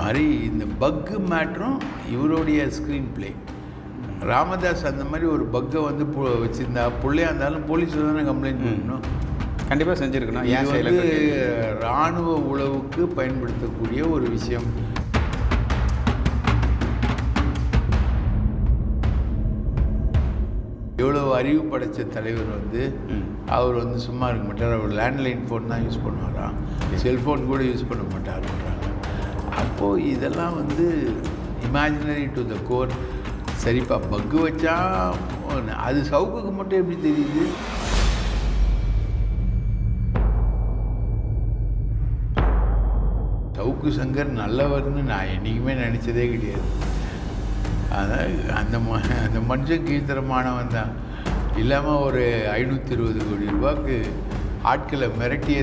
மாதிரி இந்த பக்கு மேட்ரும் இவருடைய ஸ்க்ரீன் பிளே. ராமதாஸ் அந்த மாதிரி ஒரு பக்கை வந்து வச்சுருந்தா பிள்ளையாக இருந்தாலும் போலீஸில் தானே கம்ப்ளைண்ட் பண்ணணும். கண்டிப்பாக செஞ்சுருக்கணும். இது வந்து இராணுவ உளவுக்கு பயன்படுத்தக்கூடிய ஒரு விஷயம். எவ்வளோ அறிவு படைத்த தலைவர் வந்து அவர் வந்து சும்மா இருக்க மாட்டார். அவர் லேண்ட்லைன் ஃபோன் தான் யூஸ் பண்ணுவாராம், செல்ஃபோன் கூட யூஸ் பண்ண மாட்டாருன்றாங்க. அப்போது இதெல்லாம் வந்து இமேஜினரி டு த கோர். சரிப்பா, பக்கு வச்சா அது சவுக்குக்கு மட்டும் எப்படி தெரியுது? சவுக்கு சங்கர் நல்லவர்னு நான் என்றைக்குமே நினச்சதே கிடையாது. அதான் அந்த மனுஷன் கீழ்த்தரமானவன் தான். இல்லாமல் ஒரு 520 கோடி ரூபாய்க்கு ஆட்களை மிரட்டிய